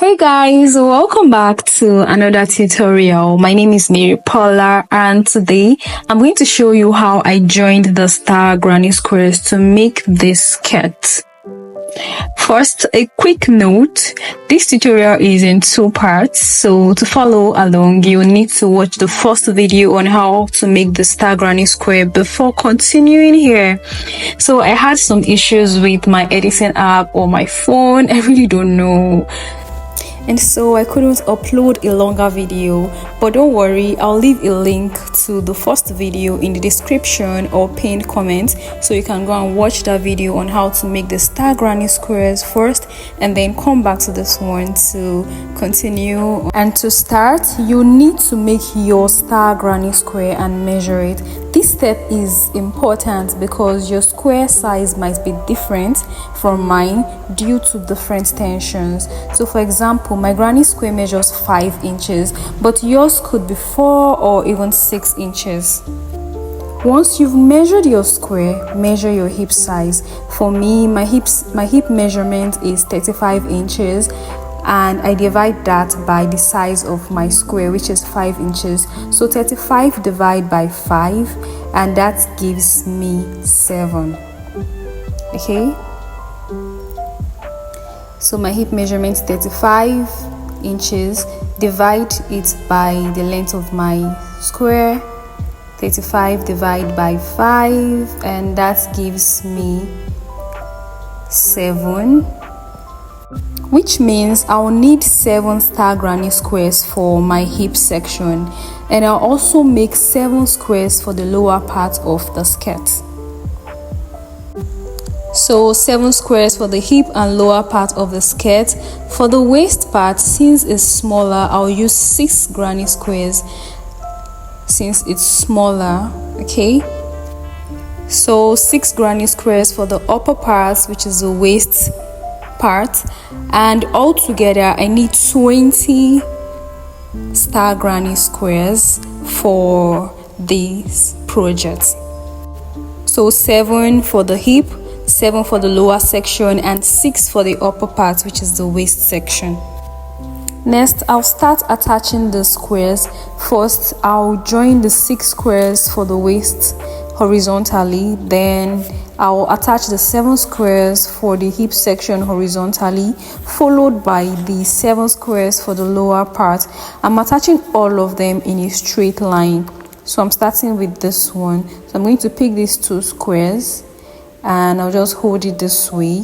Hey guys, welcome back to another tutorial. My name is Mary Paula and today I'm going to show you how I joined the star granny squares to make this skirt. First, a quick note, this tutorial is in two parts, so to follow along you need to watch the first video on how to make the star granny square before continuing here. So I had some issues with my editing app or my phone, I really don't know, and so I couldn't upload a longer video, but don't worry, I'll leave a link to the first video in the description or pinned comment so you can go and watch that video on how to make the star granny squares first and then come back to this one to continue. And to start, you need to make your star granny square and measure it. This step is important because your square size might be different from mine due to different tensions. So for example, my granny square measures 5 inches, but yours could be 4 or even 6 inches. Once you've measured your square, measure your hip size. For me, my hip measurement is 35 inches. And I divide that by the size of my square, which is 5 inches. So 35 divided by 5, and that gives me 7. Okay, so my hip measurement is 35 inches. Divide it by the length of my square, 35 divided by 5, and that gives me 7. Which means I'll need 7 star granny squares for my hip section, and I'll also make 7 squares for the lower part of the skirt. So 7 squares for the hip and lower part of the skirt. For the waist part, since it's smaller, I'll use 6 granny squares since it's smaller. Okay, so 6 granny squares for the upper parts, which is the waist part, and altogether I need 20 star granny squares for this project. So 7 for the hip, 7 for the lower section, and 6 for the upper part, which is the waist section. Next, I'll start attaching the squares. First, I'll join the 6 squares for the waist horizontally, then I'll attach the 7 squares for the hip section horizontally, followed by the 7 squares for the lower part. I'm attaching all of them in a straight line. So I'm starting with this one. So I'm going to pick these 2 squares and I'll just hold it this way.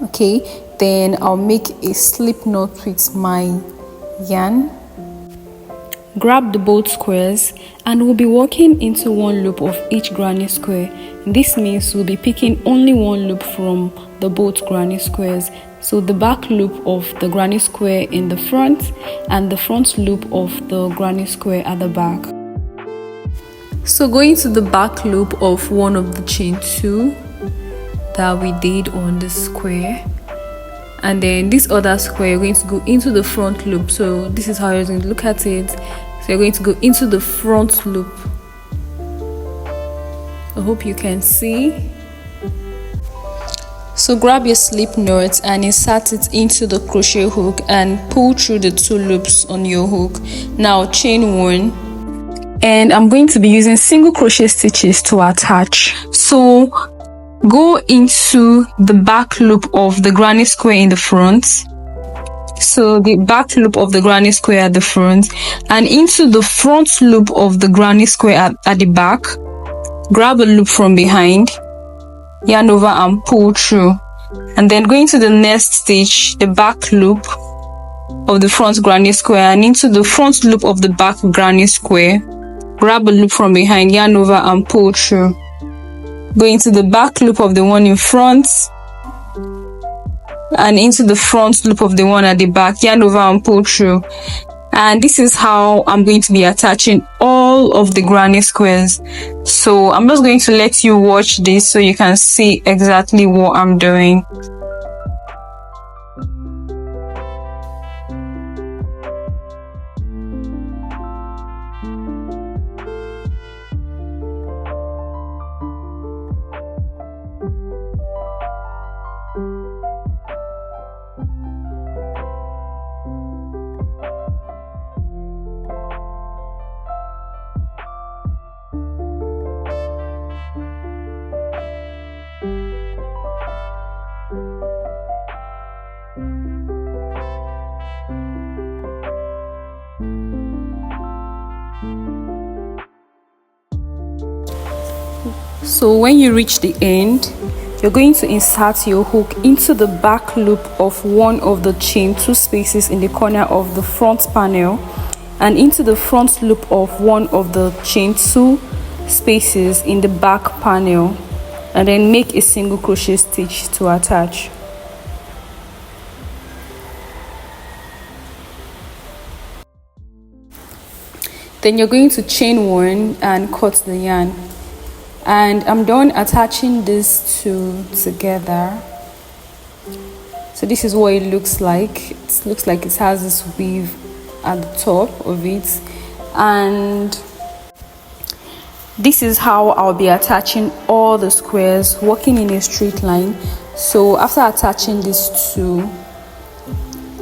Okay, then I'll make a slip knot with my yarn. Grab the both squares and we'll be working into one loop of each granny square. This means we'll be picking only one loop from the both granny squares. So the back loop of the granny square in the front and the front loop of the granny square at the back. So going to the back loop of one of the chain 2 that we did on the square, and then this other square you're going to go into the front loop. So this is how you're going to look at it. So you're going to go into the front loop. I hope you can see. So grab your slip knot and insert it into the crochet hook and pull through the 2 loops on your hook. Now chain 1, and I'm going to be using single crochet stitches to attach. So go into the back loop of the granny square in the front. So the back loop of the granny square at the front and into the front loop of the granny square at the back. Grab a loop from behind, yarn over and pull through, and then go into the next stitch, the back loop of the front granny square and into the front loop of the back granny square. Grab a loop from behind, yarn over and pull through. Go into the back loop of the one in front and into the front loop of the one at the back, yarn over and pull through. And this is how I'm going to be attaching all of the granny squares. So I'm just going to let you watch this so you can see exactly what I'm doing. So when you reach the end, you're going to insert your hook into the back loop of one of the chain 2 spaces in the corner of the front panel and into the front loop of one of the chain 2 spaces in the back panel, and then make a single crochet stitch to attach. Then you're going to chain 1 and cut the yarn. And I'm done attaching these two together. So this is what it looks like. It looks like it has this weave at the top of it, and this is how I'll be attaching all the squares, working in a straight line. So after attaching these two,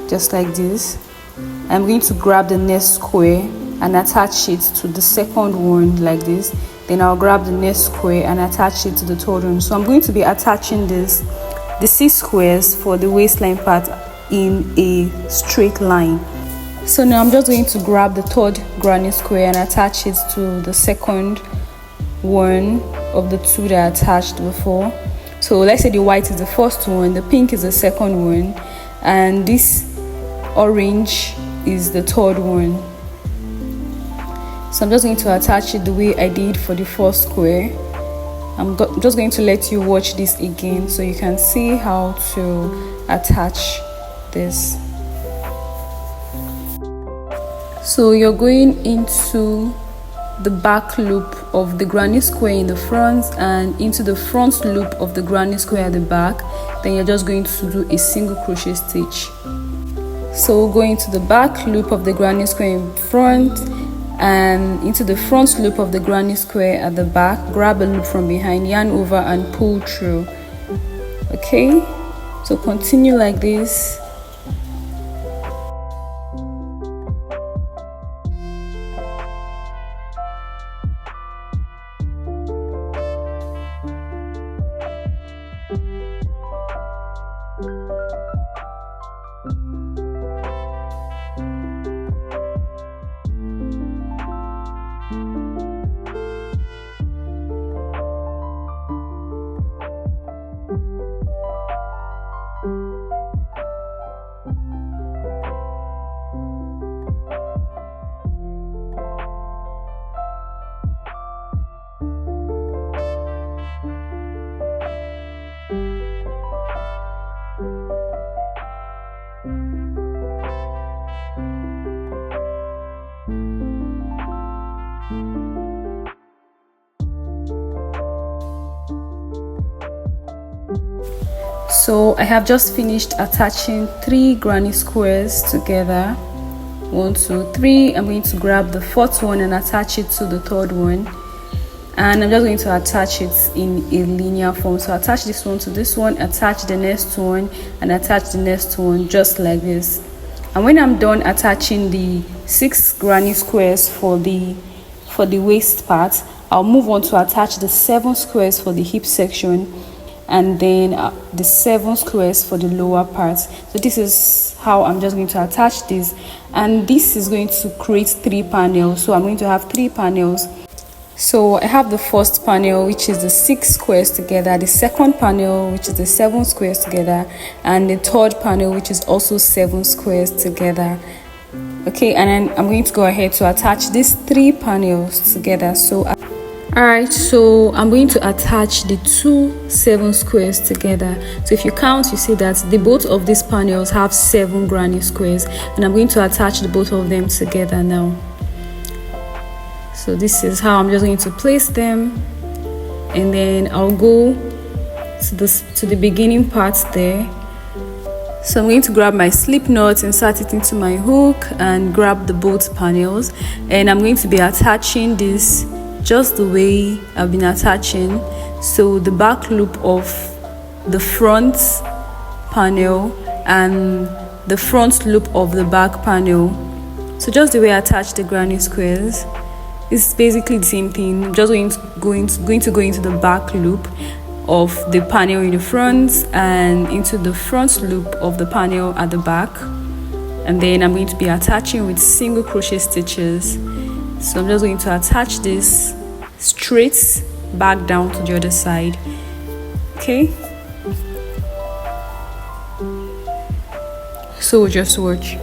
just like this, I'm going to grab the next square and attach it to the second one like this. Then I'll grab the next square and attach it to the third one. So I'm going to be attaching the 6 squares for the waistline part in a straight line. So now I'm just going to grab the third granny square and attach it to the second one of the two that I attached before. So let's say the white is the first one, the pink is the second one, and this orange is the third one. So I'm just going to attach it the way I did for the first square. I'm just going to let you watch this again so you can see how to attach this. So you're going into the back loop of the granny square in the front and into the front loop of the granny square at the back. Then you're just going to do a single crochet stitch. So go into the back loop of the granny square in front and into the front loop of the granny square at the back. Grab a loop from behind, yarn over and pull through. Okay, so continue like this. So I have just finished attaching 3 granny squares together. 1, 2, 3. I'm going to grab the 4th one and attach it to the 3rd one, and I'm just going to attach it in a linear form. So attach this one to this one, attach the next one, and attach the next one, just like this. And when I'm done attaching the 6 granny squares for the waist part, I'll move on to attach the 7 squares for the hip section, and then the 7 squares for the lower part. So this is how I'm just going to attach this, and this is going to create 3 panels. So I'm going to have 3 panels. So I have the first panel, which is the 6 squares together, the second panel, which is the 7 squares together, and the third panel, which is also 7 squares together. Okay, and then I'm going to go ahead to attach these 3 panels together. So alright, so I'm going to attach the 2 7 squares together. So if you count, you see that the both of these panels have 7 granny squares, and I'm going to attach the both of them together now. So this is how I'm just going to place them, and then I'll go to the beginning part there. So I'm going to grab my slip knot, insert it into my hook, and grab the both panels, and I'm going to be attaching this just the way I've been attaching. So the back loop of the front panel and the front loop of the back panel. So just the way I attach the granny squares. It's basically the same thing. I'm just going to go into the back loop of the panel in the front and into the front loop of the panel at the back, and then I'm going to be attaching with single crochet stitches. So I'm just going to attach this straight back down to the other side. Okay, so just watch.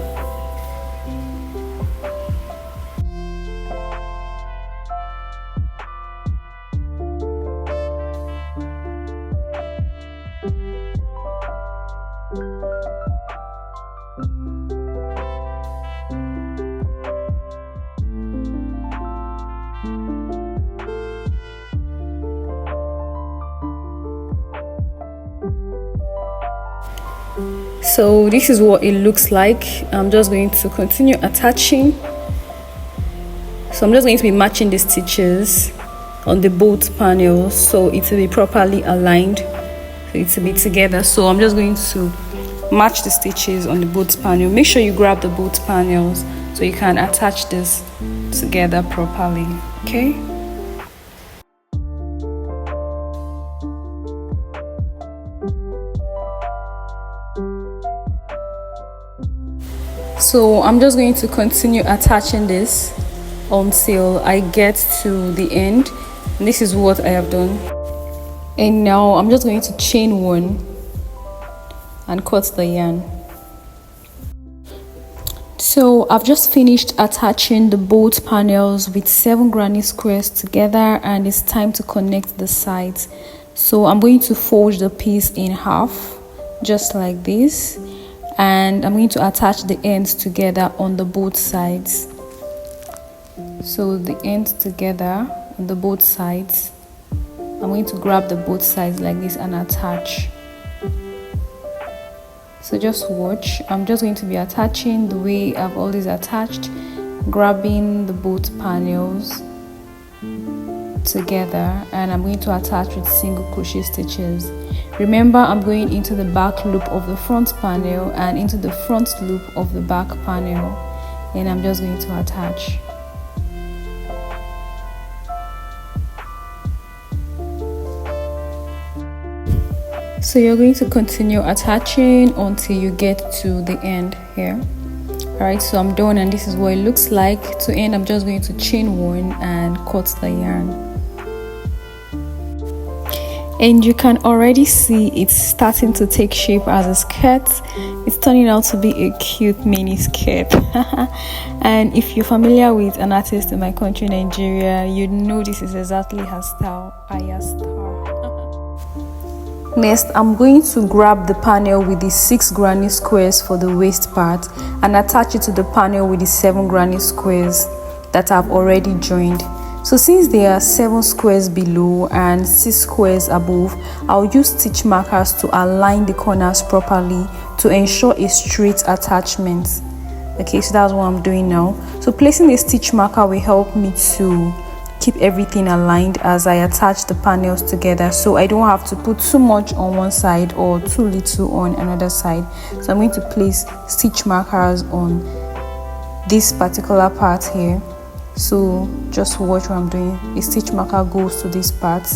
So this is what it looks like. I'm just going to continue attaching. So I'm just going to be matching the stitches on the both panels so it will be properly aligned, so it will be together. So I'm just going to match the stitches on the both panel. Make sure you grab the both panels so you can attach this together properly. Okay. So I'm just going to continue attaching this until I get to the end. And this is what I have done. And now I'm just going to chain one and cut the yarn. So I've just finished attaching the both panels with 7 granny squares together, and it's time to connect the sides. So I'm going to fold the piece in half just like this, and I'm going to attach the ends together on the both sides. So the ends together on the both sides, I'm going to grab the both sides like this and attach. So just watch. I'm just going to be attaching the way I've always attached, grabbing the both panels together, and I'm going to attach with single crochet stitches. Remember, I'm going into the back loop of the front panel and into the front loop of the back panel, and I'm just going to attach. So you're going to continue attaching until you get to the end here. Alright, so I'm done, and this is what it looks like. To end, I'm just going to chain one and cut the yarn. And you can already see it's starting to take shape as a skirt. It's turning out to be a cute mini skirt. And if you're familiar with an artist in my country, Nigeria, you know this is exactly her style, Aya style. Next, I'm going to grab the panel with the 6 granny squares for the waist part and attach it to the panel with the 7 granny squares that I've already joined. So since there are 7 squares below and 6 squares above, I'll use stitch markers to align the corners properly to ensure a straight attachment. Okay, so that's what I'm doing now. So placing a stitch marker will help me to keep everything aligned as I attach the panels together, so I don't have to put too much on one side or too little on another side. So I'm going to place stitch markers on this particular part here. So just watch what I'm doing. A stitch marker goes to this part,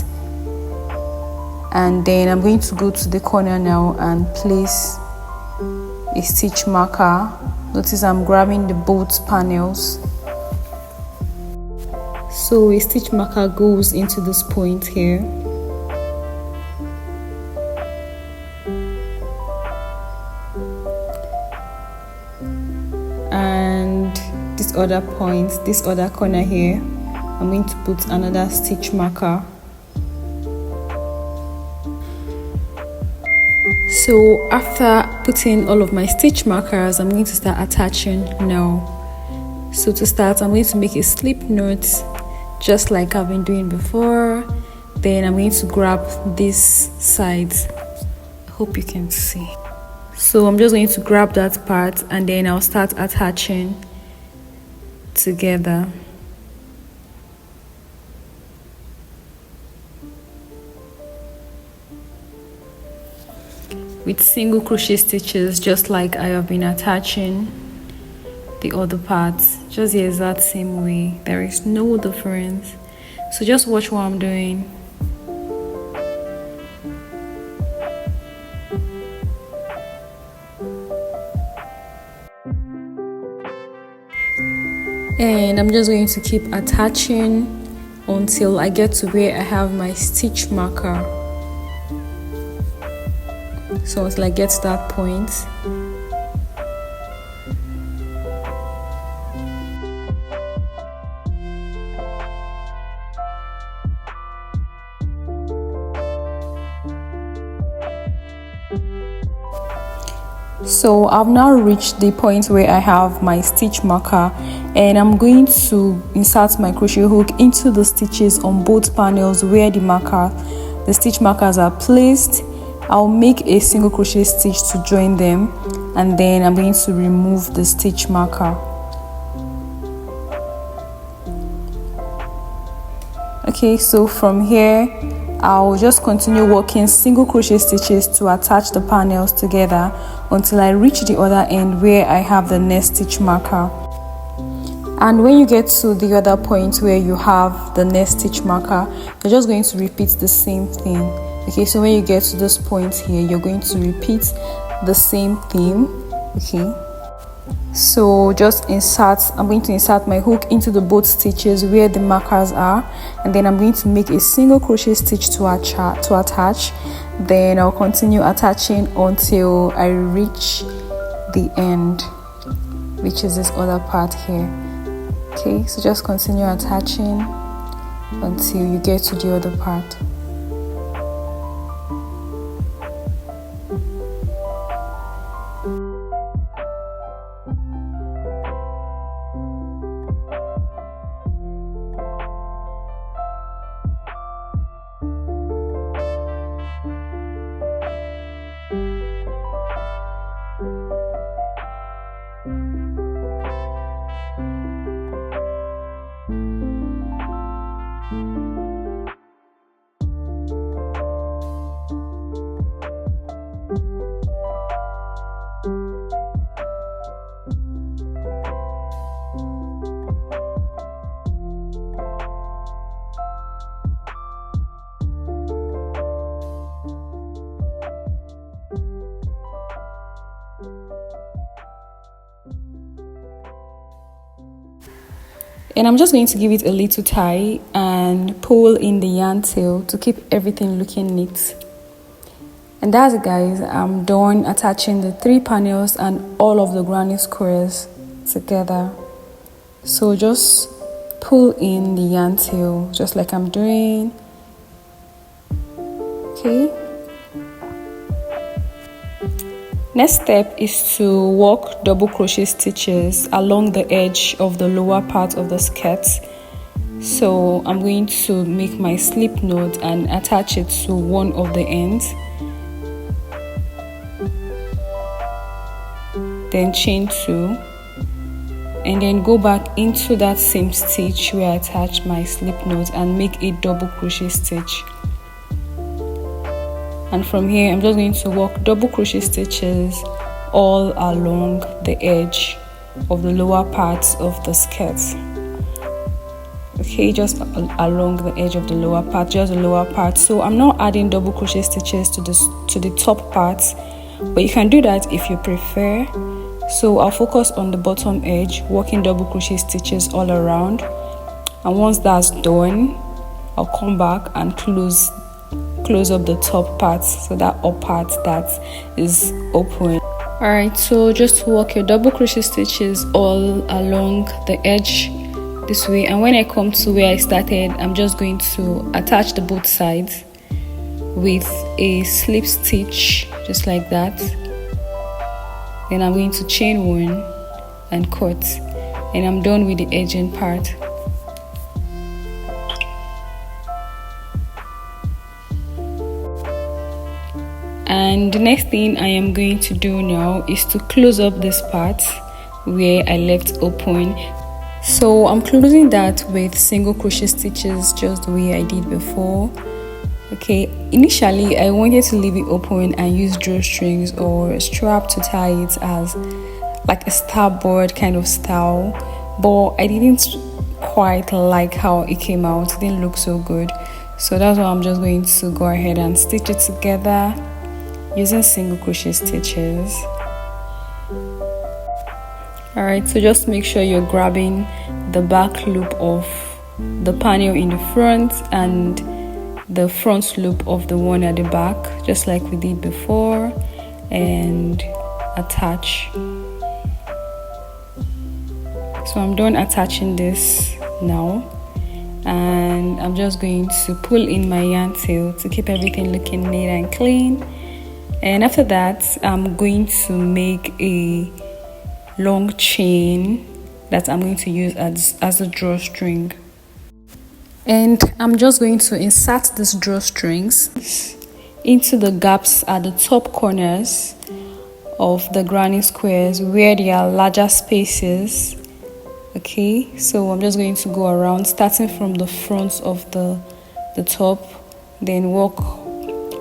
and then I'm going to go to the corner now and place a stitch marker. Notice I'm grabbing the both panels. So a stitch marker goes into this point here. And this other point, this other corner here, I'm going to put another stitch marker. So after putting all of my stitch markers, I'm going to start attaching now. So to start, I'm going to make a slip knot just like I've been doing before. Then I'm going to grab this side. I hope you can see. So I'm just going to grab that part and then I'll start attaching together. With single crochet stitches, just like I have been attaching the other parts, just the exact same way. There is no difference. So just watch what I'm doing. And I'm just going to keep attaching until I get to where I have my stitch marker. So until I get to that point. So I've now reached the point where I have my stitch marker, and I'm going to insert my crochet hook into the stitches on both panels where the stitch markers are placed. I'll make a single crochet stitch to join them, and then I'm going to remove the stitch marker. Okay, so from here I'll just continue working single crochet stitches to attach the panels together until I reach the other end where I have the next stitch marker. And when you get to the other point where you have the next stitch marker, you're just going to repeat the same thing. Okay, so when you get to this point here, you're going to repeat the same thing. Okay, so I'm going to insert my hook into the both stitches where the markers are, and then I'm going to make a single crochet stitch to attach. Then I'll continue attaching until I reach the end, which is this other part here. Okay, so just continue attaching until you get to the other part. And I'm just going to give it a little tie and pull in the yarn tail to keep everything looking neat. And that's it, guys. I'm done attaching the 3 panels and all of the granny squares together. So just pull in the yarn tail just like I'm doing. Okay. Next step is to work double crochet stitches along the edge of the lower part of the skirt. So I'm going to make my slip knot and attach it to one of the ends. Then chain 2 and then go back into that same stitch where I attached my slip knot and make a double crochet stitch. And from here I'm just going to work double crochet stitches all along the edge of the lower parts of the skirt. Okay, just along the edge of the lower part, just the lower part. So I'm not adding double crochet stitches to the top parts, but you can do that if you prefer. So I'll focus on the bottom edge, working double crochet stitches all around, and once that's done I'll come back and close up the top parts, so that up part that is open. Alright, so just work your double crochet stitches all along the edge this way, and when I come to where I started, I'm just going to attach the both sides with a slip stitch just like that. Then I'm going to chain 1 and cut, and I'm done with the edging part. And the next thing I am going to do now is to close up this part where I left open. So I'm closing that with single crochet stitches just the way I did before. Okay, initially I wanted to leave it open and use drawstrings or a strap to tie it as like a starboard kind of style, but I didn't quite like how it came out. It didn't look so good, so that's why I'm just going to go ahead and stitch it together using single crochet stitches. Alright, so just make sure you're grabbing the back loop of the panel in the front and the front loop of the one at the back, just like we did before, and attach. So I'm done attaching this now, and I'm just going to pull in my yarn tail to keep everything looking neat and clean. And after that, I'm going to make a long chain that I'm going to use as a drawstring. And I'm just going to insert these drawstrings into the gaps at the top corners of the granny squares where there are larger spaces. Okay, so I'm just going to go around, starting from the front of the top, then walk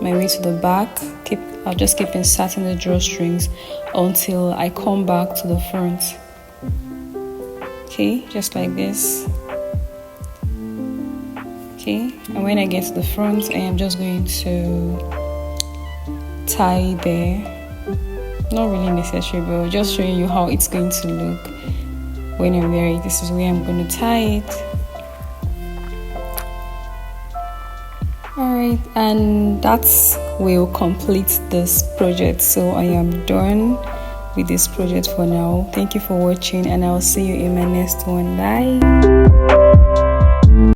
my way to the back. I'll just keep inserting the drawstrings until I come back to the front. Okay, just like this. Okay, and when I get to the front, I am just going to tie there. Not really necessary, but just showing you how it's going to look when I wear it. This is where I'm going to tie it. Alright, and that will complete this project. So I am done with this project for now. Thank you for watching, and I'll see you in my next one. Bye.